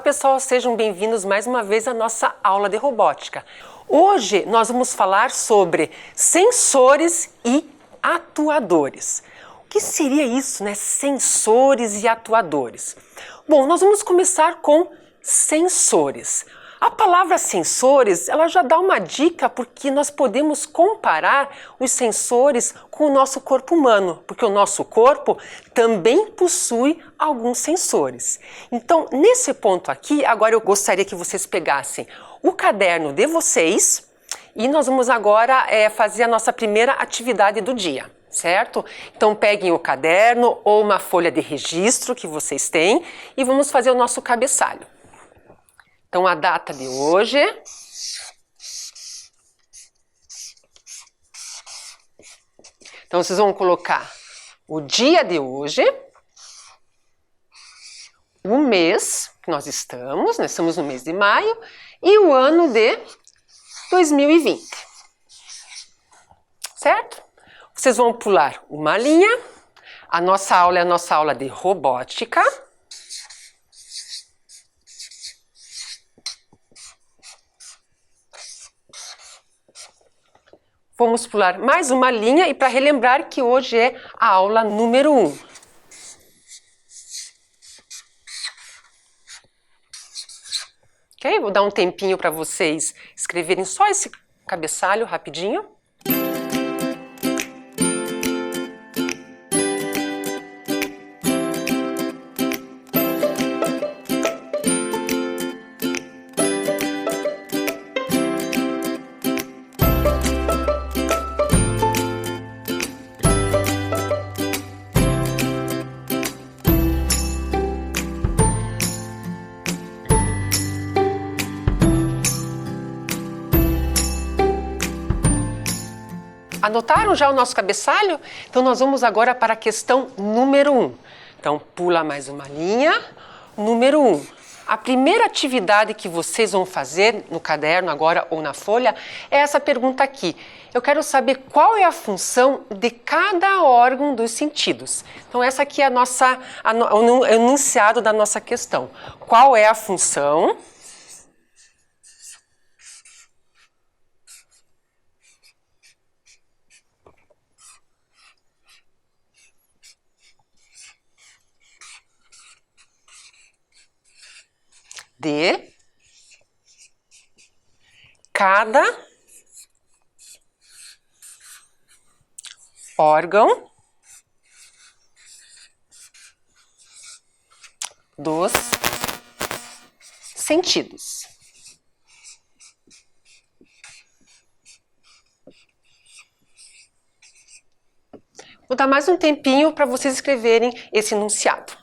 pessoal, sejam bem-vindos mais uma vez à nossa aula de robótica. Hoje nós vamos falar sobre sensores e atuadores. O que seria isso, né? Sensores e atuadores. Bom, nós vamos começar com sensores. A palavra sensores, ela já dá uma dica porque nós podemos comparar os sensores com o nosso corpo humano, porque o nosso corpo também possui alguns sensores. Então, nesse ponto aqui, agora eu gostaria que vocês pegassem o caderno de vocês e nós vamos agora fazer a nossa primeira atividade do dia, certo? Então, peguem o caderno ou uma folha de registro que vocês têm e vamos fazer o nosso cabeçalho. Então, a data de hoje, então vocês vão colocar o dia de hoje, o mês que nós estamos no mês de maio, e o ano de 2020, certo? Vocês vão pular uma linha, a nossa aula é a nossa aula de robótica. Vamos pular mais uma linha e para relembrar que hoje é a aula número 1. Ok? Vou dar um tempinho para vocês escreverem só esse cabeçalho rapidinho. Anotaram já o nosso cabeçalho? Então nós vamos agora para a questão número 1. Então pula mais uma linha. Número 1. A primeira atividade que vocês vão fazer no caderno agora ou na folha é essa pergunta aqui. Eu quero saber qual é a função de cada órgão dos sentidos. Então essa aqui é o enunciado da nossa questão. Qual é a função de cada órgão dos sentidos. Vou dar mais um tempinho para vocês escreverem esse enunciado.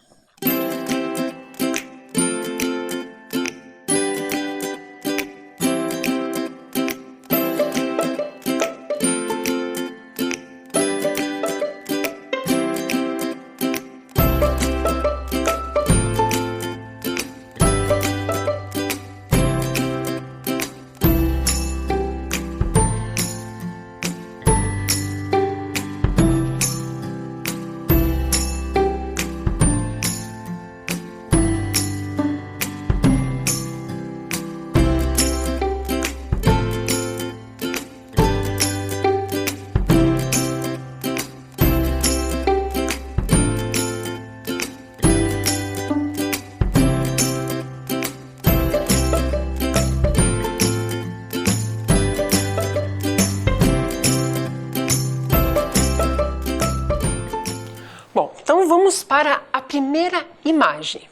Bom, então vamos para a primeira imagem.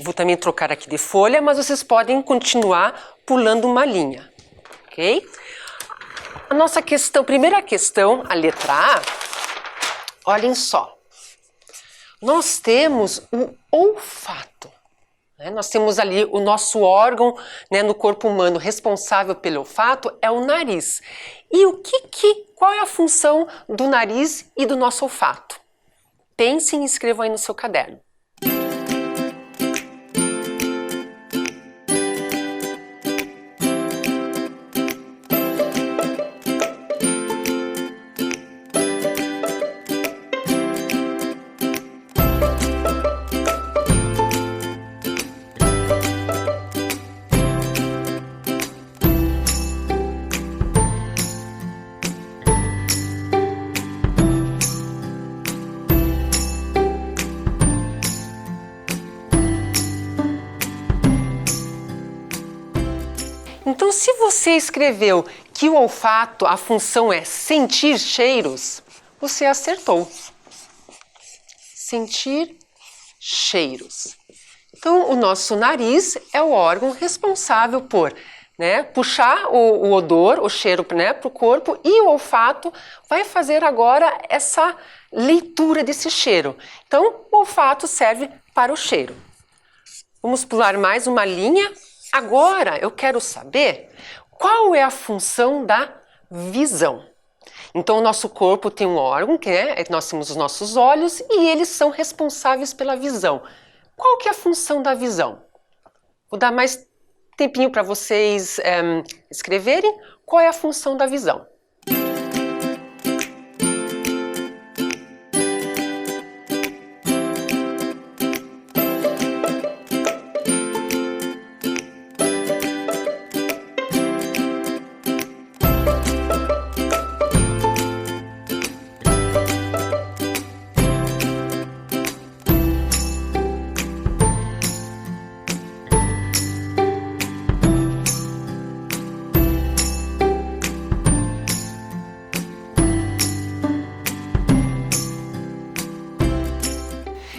Vou também trocar aqui de folha, mas vocês podem continuar pulando uma linha, ok? A nossa questão, primeira questão, a letra A, olhem só. Nós temos o olfato. Nós temos ali o nosso órgão, no corpo humano responsável pelo olfato é o nariz. E qual é a função do nariz e do nosso olfato? Pensem e escrevam aí no seu caderno. Então, se você escreveu que o olfato, a função é sentir cheiros, você acertou. Sentir cheiros. Então, o nosso nariz é o órgão responsável por puxar o odor, o cheiro para o corpo, e o olfato vai fazer agora essa leitura desse cheiro. Então, o olfato serve para o cheiro. Vamos pular mais uma linha. Agora, eu quero saber qual é a função da visão. Então, o nosso corpo tem um órgão, nós temos os nossos olhos, e eles são responsáveis pela visão. Qual que é a função da visão? Vou dar mais tempinho para vocês escreverem qual é a função da visão.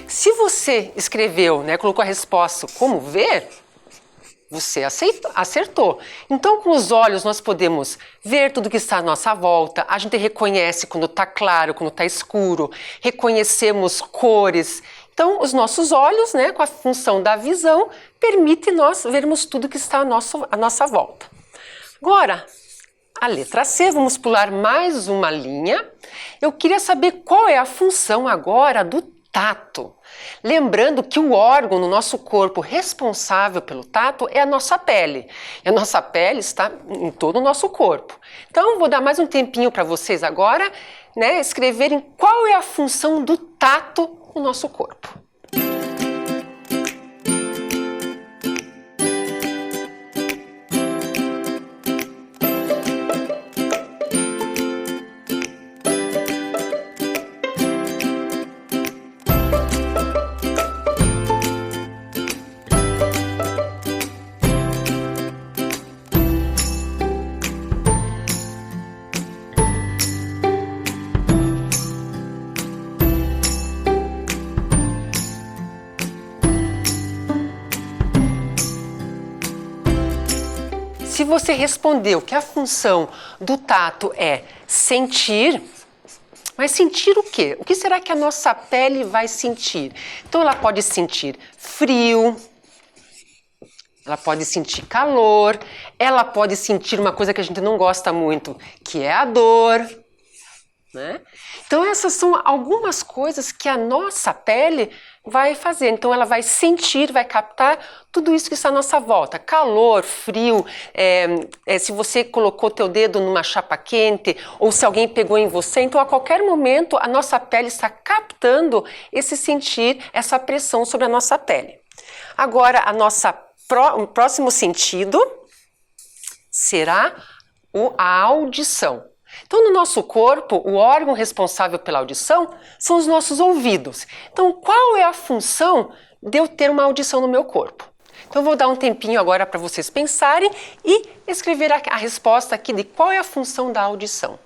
Se você escreveu, colocou a resposta como ver, você acertou. Então, com os olhos nós podemos ver tudo que está à nossa volta, a gente reconhece quando está claro, quando está escuro, reconhecemos cores. Então, os nossos olhos, com a função da visão, permite nós vermos tudo que está à nossa volta. Agora, a letra C, vamos pular mais uma linha. Eu queria saber qual é a função agora do tato. Lembrando que o órgão no nosso corpo responsável pelo tato é a nossa pele. E a nossa pele está em todo o nosso corpo. Então, vou dar mais um tempinho para vocês agora, escreverem qual é a função do tato no nosso corpo. Se você respondeu que a função do tato é sentir, mas sentir o quê? O que será que a nossa pele vai sentir? Então ela pode sentir frio, ela pode sentir calor, ela pode sentir uma coisa que a gente não gosta muito, que é a dor. Então essas são algumas coisas que a nossa pele vai fazer. Então ela vai sentir, vai captar tudo isso que está à nossa volta. Calor, frio, se você colocou teu dedo numa chapa quente ou se alguém pegou em você, então a qualquer momento a nossa pele está captando esse sentir, essa pressão sobre a nossa pele. Agora o próximo sentido será a audição. Então, no nosso corpo, o órgão responsável pela audição são os nossos ouvidos. Então, qual é a função de eu ter uma audição no meu corpo? Então, eu vou dar um tempinho agora para vocês pensarem e escrever a resposta aqui de qual é a função da audição.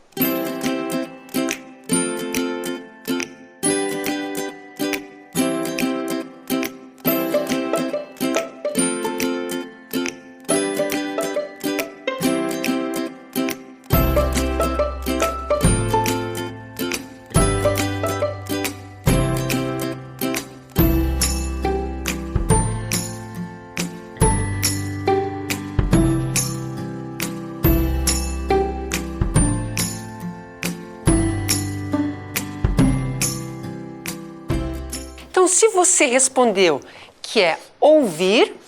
Então, se você respondeu que é ouvir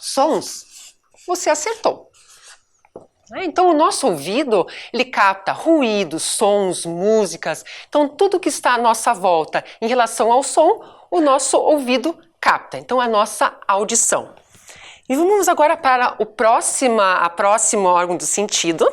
sons, você acertou. Então, o nosso ouvido, ele capta ruídos, sons, músicas. Então, tudo que está à nossa volta em relação ao som, o nosso ouvido capta. Então, a nossa audição. E vamos agora para a próxima órgão do sentido,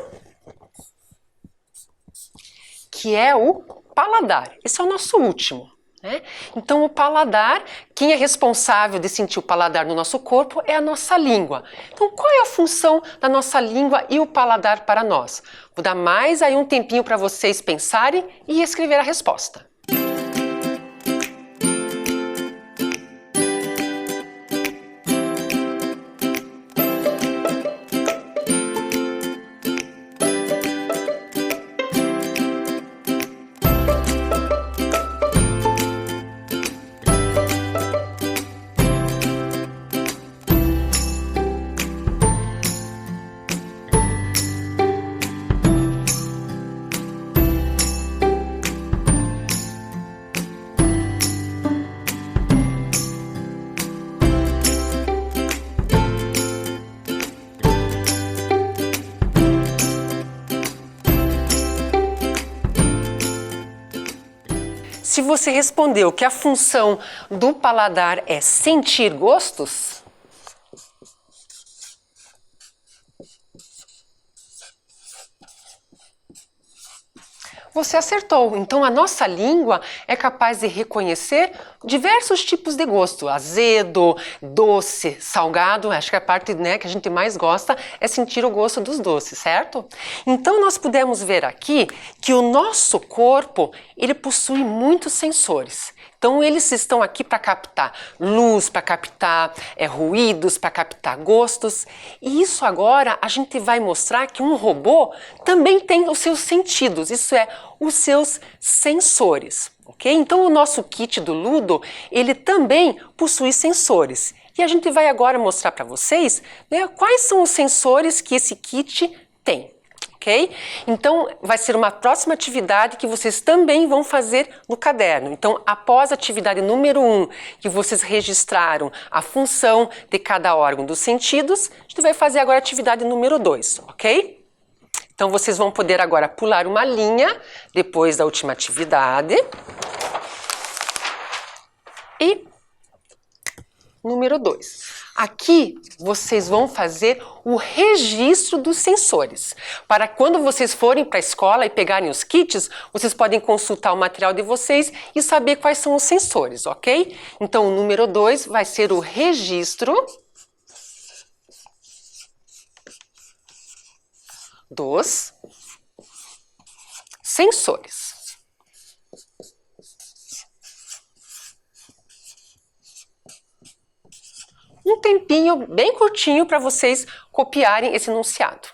que é o paladar. Esse é o nosso último. né? Então o paladar, quem é responsável de sentir o paladar no nosso corpo é a nossa língua. Então qual é a função da nossa língua e o paladar para nós? Vou dar mais aí um tempinho para vocês pensarem e escrever a resposta. Se você respondeu que a função do paladar é sentir gostos, você acertou. Então a nossa língua é capaz de reconhecer diversos tipos de gosto, azedo, doce, salgado. Acho que a parte, né, que a gente mais gosta é sentir o gosto dos doces, certo? Então nós pudemos ver aqui que o nosso corpo, ele possui muitos sensores. Então eles estão aqui para captar luz, para captar ruídos, para captar gostos. E isso agora a gente vai mostrar que um robô também tem os seus sentidos, isso é, os seus sensores. Ok? Então o nosso kit do Ludo, ele também possui sensores. E a gente vai agora mostrar para vocês, né, quais são os sensores que esse kit tem. Ok? Então, vai ser uma próxima atividade que vocês também vão fazer no caderno. Então, após a atividade número 1, que vocês registraram a função de cada órgão dos sentidos, a gente vai fazer agora a atividade número 2, ok? Então, vocês vão poder agora pular uma linha depois da última atividade. E número 2. Aqui vocês vão fazer o registro dos sensores. Para quando vocês forem para a escola e pegarem os kits, vocês podem consultar o material de vocês e saber quais são os sensores, ok? Então o número 2 vai ser o registro dos sensores. Um tempinho bem curtinho para vocês copiarem esse enunciado.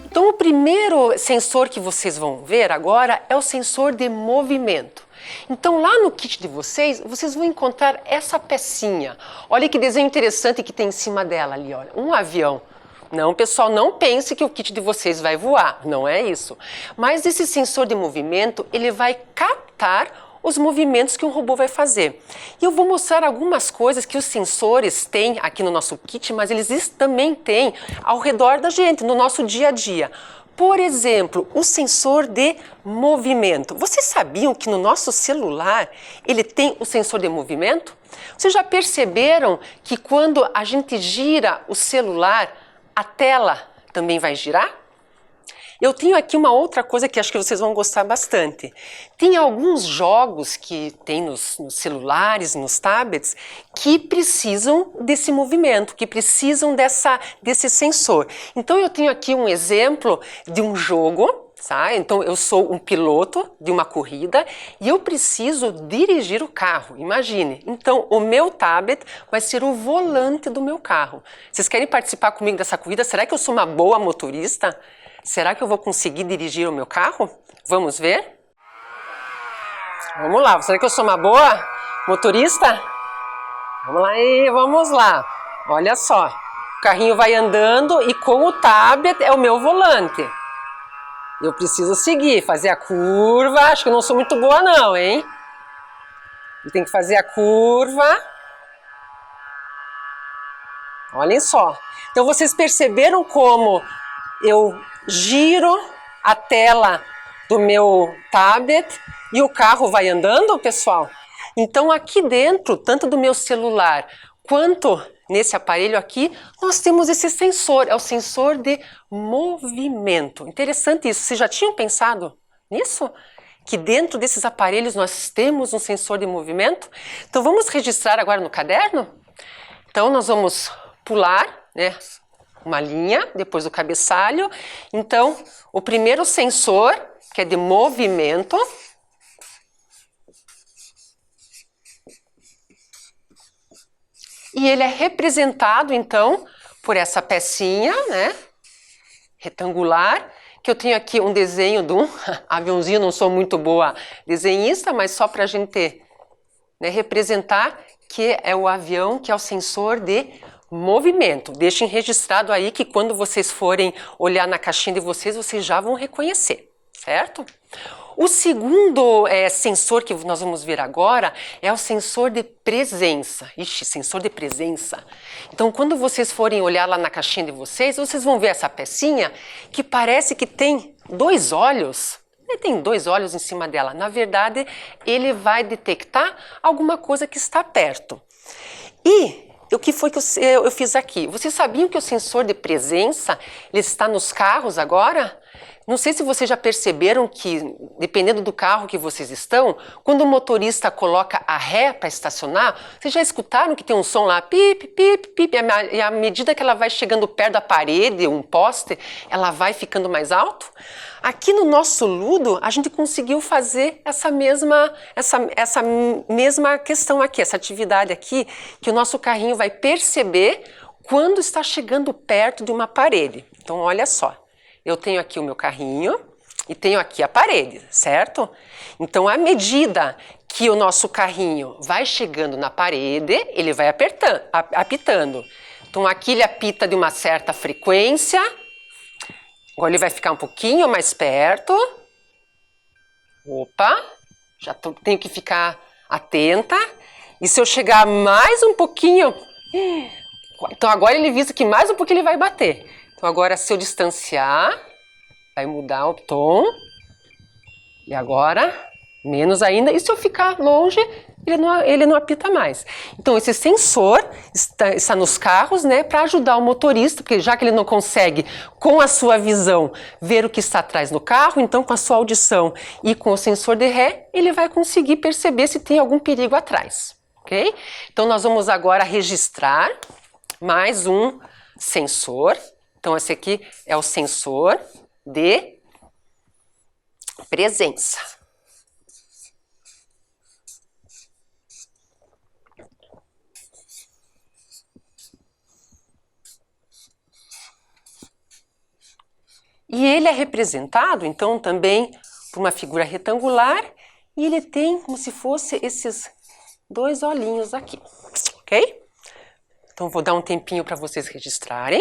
Então o primeiro sensor que vocês vão ver agora é o sensor de movimento. Então lá no kit de vocês, vocês vão encontrar essa pecinha. Olha que desenho interessante que tem em cima dela ali, olha, um avião. Não, pessoal, não pense que o kit de vocês vai voar, não é isso. Mas esse sensor de movimento, ele vai captar os movimentos que um robô vai fazer. E eu vou mostrar algumas coisas que os sensores têm aqui no nosso kit, mas eles também têm ao redor da gente, no nosso dia a dia. Por exemplo, o sensor de movimento. Vocês sabiam que no nosso celular ele tem o sensor de movimento? Vocês já perceberam que quando a gente gira o celular, a tela também vai girar? Eu tenho aqui uma outra coisa que acho que vocês vão gostar bastante. Tem alguns jogos que tem nos celulares, nos tablets, que precisam desse movimento, que precisam desse sensor. Então eu tenho aqui um exemplo de um jogo, tá? Então eu sou um piloto de uma corrida e eu preciso dirigir o carro, imagine. Então o meu tablet vai ser o volante do meu carro. Vocês querem participar comigo dessa corrida? Será que eu sou uma boa motorista? Será que eu vou conseguir dirigir o meu carro? Vamos ver? Vamos lá, será que eu sou uma boa motorista? Vamos lá, e vamos lá. Olha só, o carrinho vai andando e com o tablet é o meu volante. Eu preciso seguir, fazer a curva. Acho que eu não sou muito boa não, hein? Tem que fazer a curva. Olhem só. Então vocês perceberam como eu giro a tela do meu tablet e o carro vai andando, pessoal? Então aqui dentro, tanto do meu celular quanto nesse aparelho aqui, nós temos esse sensor, é o sensor de movimento. Interessante isso, vocês já tinham pensado nisso? Que dentro desses aparelhos nós temos um sensor de movimento? Então vamos registrar agora no caderno? Então nós vamos pular, né, uma linha depois do cabeçalho. Então o primeiro sensor, que é de movimento, e ele é representado, então, por essa pecinha, né, retangular, que eu tenho aqui um desenho de um aviãozinho, não sou muito boa desenhista, mas só para a gente, né, representar que é o avião, que é o sensor de movimento. Deixem registrado aí que quando vocês forem olhar na caixinha de vocês, vocês já vão reconhecer, certo? O segundo sensor que nós vamos ver agora é o sensor de presença. Ixi, sensor de presença. Então, quando vocês forem olhar lá na caixinha de vocês, vocês vão ver essa pecinha que parece que tem dois olhos. Ele tem dois olhos em cima dela. Na verdade, ele vai detectar alguma coisa que está perto. E o que foi que eu fiz aqui? Vocês sabiam que o sensor de presença ele está nos carros agora? Não sei se vocês já perceberam que, dependendo do carro que vocês estão, quando o motorista coloca a ré para estacionar, vocês já escutaram que tem um som lá, pip, pip, pip, e à medida que ela vai chegando perto da parede, um poste, ela vai ficando mais alto? Aqui no nosso Ludo, a gente conseguiu fazer essa mesma questão aqui, essa atividade aqui, que o nosso carrinho vai perceber quando está chegando perto de uma parede. Então, olha só. Eu tenho aqui o meu carrinho e tenho aqui a parede, certo? Então, à medida que o nosso carrinho vai chegando na parede, ele vai apitando. Então, aqui ele apita de uma certa frequência. Agora ele vai ficar um pouquinho mais perto. Opa, já tenho que ficar atenta. E se eu chegar mais um pouquinho... Então, agora ele avisa que mais um pouquinho ele vai bater. Então, agora, se eu distanciar, vai mudar o tom. E agora, menos ainda. E se eu ficar longe, ele não apita mais. Então, esse sensor está nos carros, né, para ajudar o motorista, porque já que ele não consegue, com a sua visão, ver o que está atrás no carro, então, com a sua audição e com o sensor de ré, ele vai conseguir perceber se tem algum perigo atrás, ok? Então, nós vamos agora registrar mais um sensor. Então, esse aqui é o sensor de presença. E ele é representado, então, também por uma figura retangular e ele tem como se fosse esses dois olhinhos aqui, ok? Então, vou dar um tempinho para vocês registrarem.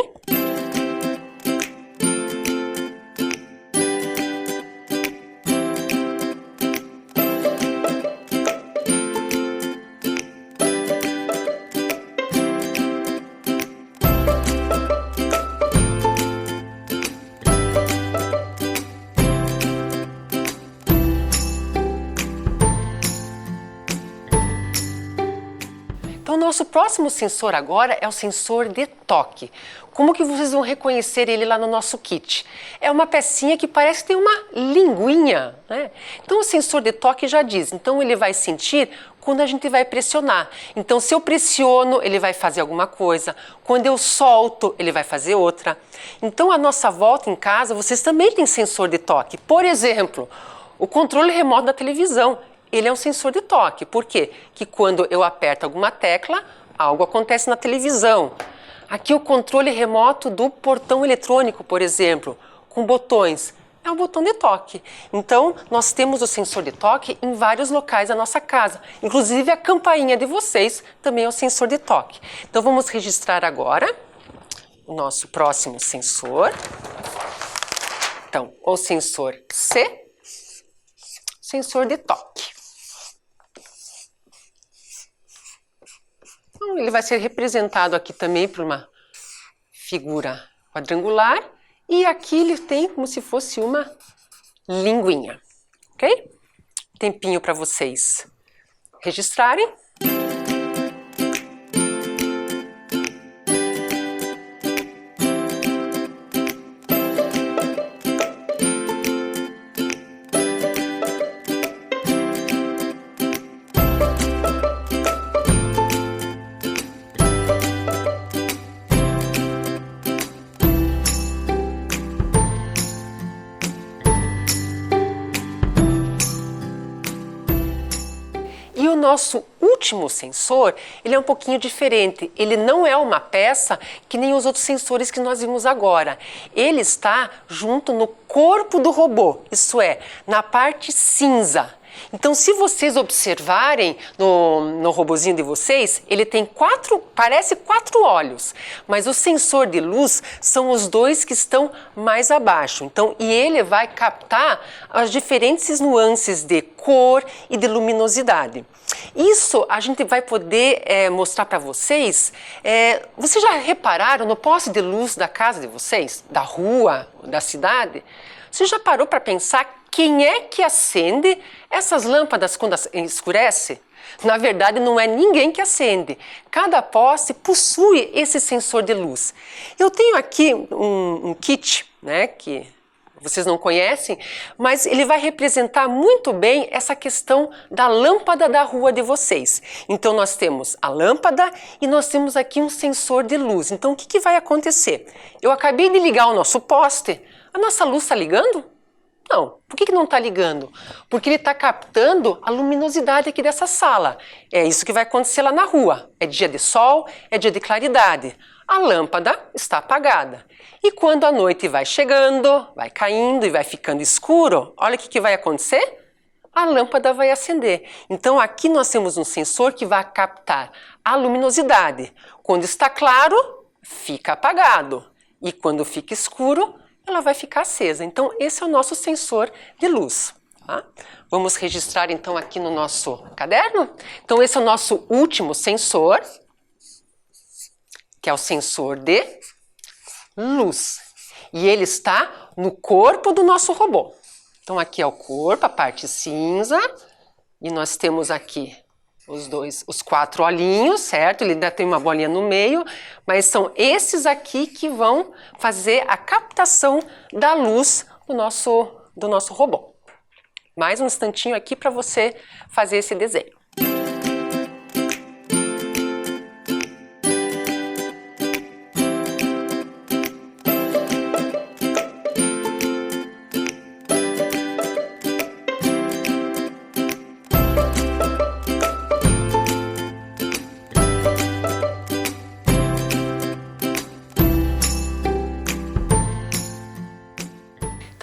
Então, o nosso próximo sensor agora é o sensor de toque. Como que vocês vão reconhecer ele lá no nosso kit? É uma pecinha que parece ter uma linguinha, né? Então, o sensor de toque já diz. Então, ele vai sentir quando a gente vai pressionar. Então, se eu pressiono, ele vai fazer alguma coisa. Quando eu solto, ele vai fazer outra. Então, à nossa volta em casa, vocês também têm sensor de toque. Por exemplo, o controle remoto da televisão. Ele é um sensor de toque. Por quê? Que quando eu aperto alguma tecla, algo acontece na televisão. Aqui o controle remoto do portão eletrônico, por exemplo, com botões É o botão de toque. Então, nós temos o sensor de toque em vários locais da nossa casa. Inclusive, a campainha de vocês também é o sensor de toque. Então, vamos registrar agora o nosso próximo sensor. Então, o sensor C, sensor de toque. Então, ele vai ser representado aqui também por uma figura quadrangular. E aqui ele tem como se fosse uma linguinha, ok? Tempinho para vocês registrarem. E o nosso último sensor, ele é um pouquinho diferente. Ele não é uma peça que nem os outros sensores que nós vimos agora. Ele está junto no corpo do robô, isso é, na parte cinza. Então, se vocês observarem no robozinho de vocês, ele tem parece quatro olhos, mas o sensor de luz são os dois que estão mais abaixo. Então, e ele vai captar as diferentes nuances de cor e de luminosidade. Isso a gente vai poder mostrar para vocês. Vocês já repararam no poste de luz da casa de vocês, da rua, da cidade? Você já parou para pensar quem é que acende essas lâmpadas quando escurece? Na verdade, não é ninguém que acende. Cada poste possui esse sensor de luz. Eu tenho aqui um kit, né, que vocês não conhecem, mas ele vai representar muito bem essa questão da lâmpada da rua de vocês. Então, nós temos a lâmpada e nós temos aqui um sensor de luz. Então, o que vai acontecer? Eu acabei de ligar o nosso poste, a nossa luz está ligando? Não. Por que não está ligando? Porque ele está captando a luminosidade aqui dessa sala. É isso que vai acontecer lá na rua. É dia de sol, é dia de claridade. A lâmpada está apagada. E quando a noite vai chegando, vai caindo e vai ficando escuro, olha o que vai acontecer? A lâmpada vai acender. Então aqui nós temos um sensor que vai captar a luminosidade. Quando está claro, fica apagado. E quando fica escuro, ela vai ficar acesa. Então, esse é o nosso sensor de luz. Tá? Vamos registrar, então, aqui no nosso caderno. Então, esse é o nosso último sensor, que é o sensor de luz. E ele está no corpo do nosso robô. Então, aqui é o corpo, a parte cinza. E nós temos aqui os quatro olhinhos, certo? Ele ainda tem uma bolinha no meio, mas são esses aqui que vão fazer a captação da luz do nosso robô. Mais um instantinho aqui para você fazer esse desenho.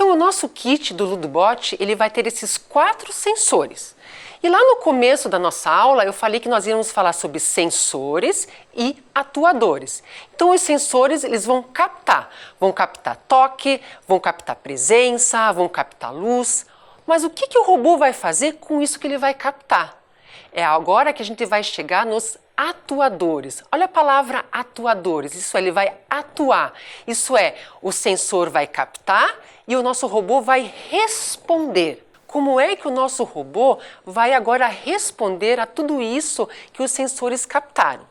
Então, o nosso kit do Ludobot, ele vai ter esses 4 sensores. E lá no começo da nossa aula, eu falei que nós íamos falar sobre sensores e atuadores. Então, os sensores, eles vão captar toque, vão captar presença, vão captar luz. Mas o que o robô vai fazer com isso que ele vai captar? É agora que a gente vai chegar nos atuadores. Olha a palavra atuadores, isso é, ele vai atuar. Isso é, o sensor vai captar e o nosso robô vai responder. Como é que o nosso robô vai agora responder a tudo isso que os sensores captaram?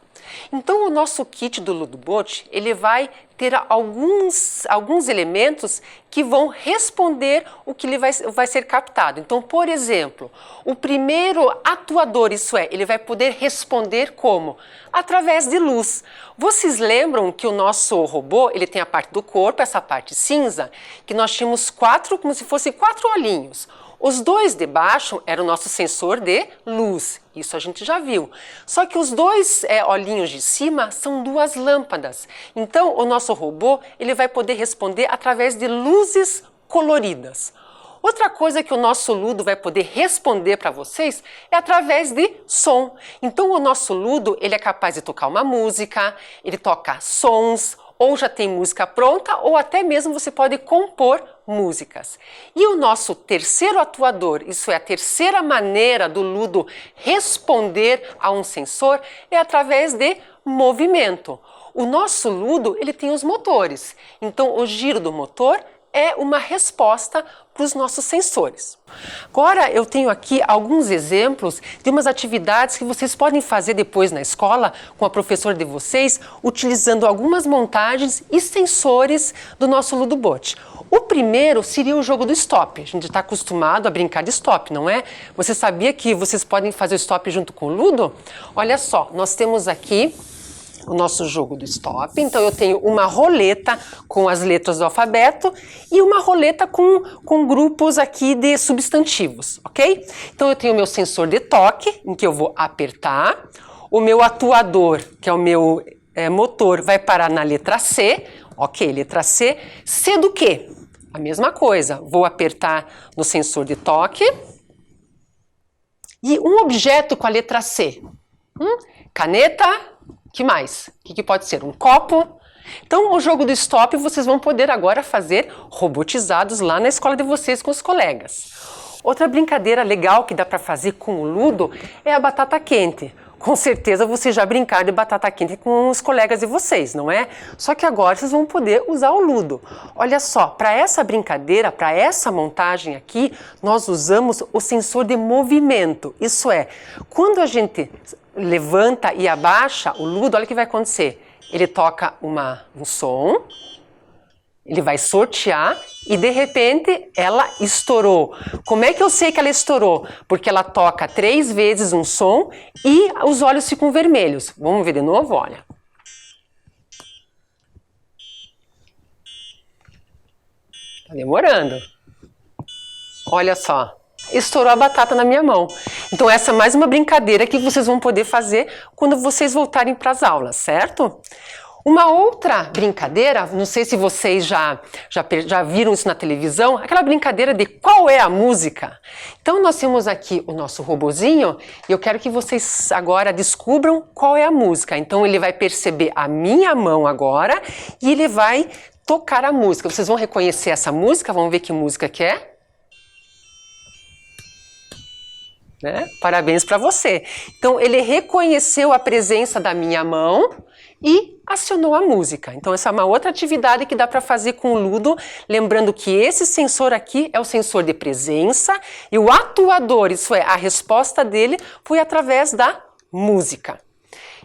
Então, o nosso kit do Ludobot, ele vai ter alguns elementos que vão responder o que ele vai ser captado. Então, por exemplo, o primeiro atuador, isso é, ele vai poder responder como? Através de luz. Vocês lembram que o nosso robô, ele tem a parte do corpo, essa parte cinza, que nós tínhamos como se fossem 4 olhinhos. Os 2 de baixo era o nosso sensor de luz, isso a gente já viu. Só que os 2 olhinhos de cima são 2 lâmpadas. Então, o nosso robô ele vai poder responder através de luzes coloridas. Outra coisa que o nosso Ludo vai poder responder para vocês é através de som. Então o nosso Ludo, ele é capaz de tocar uma música, ele toca sons, ou já tem música pronta, ou até mesmo você pode compor músicas. E o nosso terceiro atuador, isso é a terceira maneira do Ludo responder a um sensor, é através de movimento. O nosso Ludo, ele tem os motores, então o giro do motor é uma resposta para os nossos sensores. Agora eu tenho aqui alguns exemplos de umas atividades que vocês podem fazer depois na escola com a professora de vocês, utilizando algumas montagens e sensores do nosso Ludobot. O primeiro seria o jogo do stop. A gente está acostumado a brincar de stop, não é? Você sabia que vocês podem fazer o stop junto com o Ludo? Olha só, nós temos aqui o nosso jogo do stop. Então eu tenho uma roleta com as letras do alfabeto e uma roleta com grupos aqui de substantivos, ok? Então eu tenho o meu sensor de toque, em que eu vou apertar. O meu atuador, que é o meu motor, vai parar na letra C. Ok, letra C. C do quê? A mesma coisa. Vou apertar no sensor de toque. E um objeto com a letra C. Caneta. Que mais? O que pode ser? Um copo? Então, o jogo do stop vocês vão poder agora fazer robotizados lá na escola de vocês com os colegas. Outra brincadeira legal que dá para fazer com o Ludo é a batata quente. Com certeza vocês já brincaram de batata quente com os colegas de vocês, não é? Só que agora vocês vão poder usar o Ludo. Olha só, para essa brincadeira, para essa montagem aqui, nós usamos o sensor de movimento. Isso é, quando a gente levanta e abaixa o Ludo, olha o que vai acontecer. Ele toca um som, ele vai sortear e de repente ela estourou. Como é que eu sei que ela estourou? Porque ela toca 3 vezes um som e os olhos ficam vermelhos. Vamos ver de novo, olha. Tá demorando. Olha só. Estourou a batata na minha mão. Então essa é mais uma brincadeira que vocês vão poder fazer quando vocês voltarem para as aulas, certo? Uma outra brincadeira, não sei se vocês já viram isso na televisão, aquela brincadeira de qual é a música. Então nós temos aqui o nosso robozinho e eu quero que vocês agora descubram qual é a música. Então ele vai perceber a minha mão agora e ele vai tocar a música. Vocês vão reconhecer essa música, vamos ver que música que é. Né? Parabéns para você. Então ele reconheceu a presença da minha mão e acionou a música. Então essa é uma outra atividade que dá para fazer com o Ludo, lembrando que esse sensor aqui é o sensor de presença e o atuador, isso é, a resposta dele foi através da música.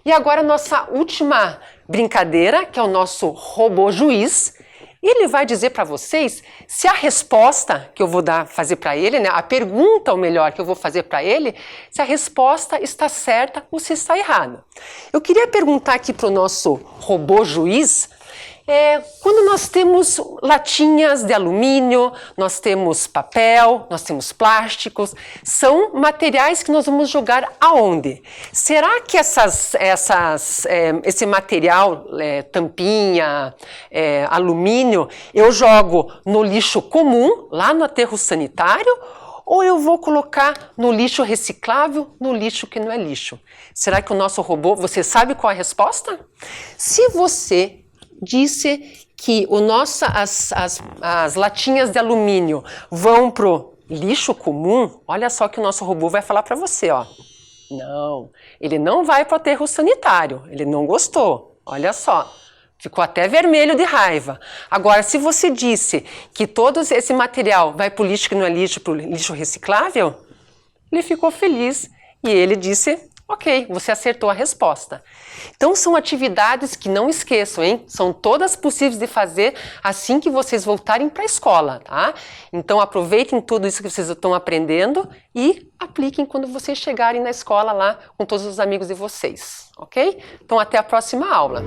E agora a nossa última brincadeira, que é o nosso robô juiz. Ele vai dizer para vocês se a resposta que eu vou fazer para ele, né, a pergunta, ou melhor, que eu vou fazer para ele, se a resposta está certa ou se está errada. Eu queria perguntar aqui para o nosso robô juiz, quando nós temos latinhas de alumínio, nós temos papel, nós temos plásticos, são materiais que nós vamos jogar aonde? Será que esse material, tampinha, alumínio, eu jogo no lixo comum, lá no aterro sanitário, ou eu vou colocar no lixo reciclável, no lixo que não é lixo? Será que o nosso robô, você sabe qual é a resposta? Se você disse que as latinhas de alumínio vão pro lixo comum, olha só que o nosso robô vai falar para você, ó. Não, ele não vai pro aterro sanitário, ele não gostou, olha só. Ficou até vermelho de raiva. Agora, se você disse que todo esse material vai pro lixo que não é lixo, pro lixo reciclável, ele ficou feliz e ele disse: ok, você acertou a resposta. Então são atividades que não esqueçam, hein? São todas possíveis de fazer assim que vocês voltarem para a escola, tá? Então aproveitem tudo isso que vocês estão aprendendo e apliquem quando vocês chegarem na escola lá com todos os amigos de vocês, ok? Então até a próxima aula.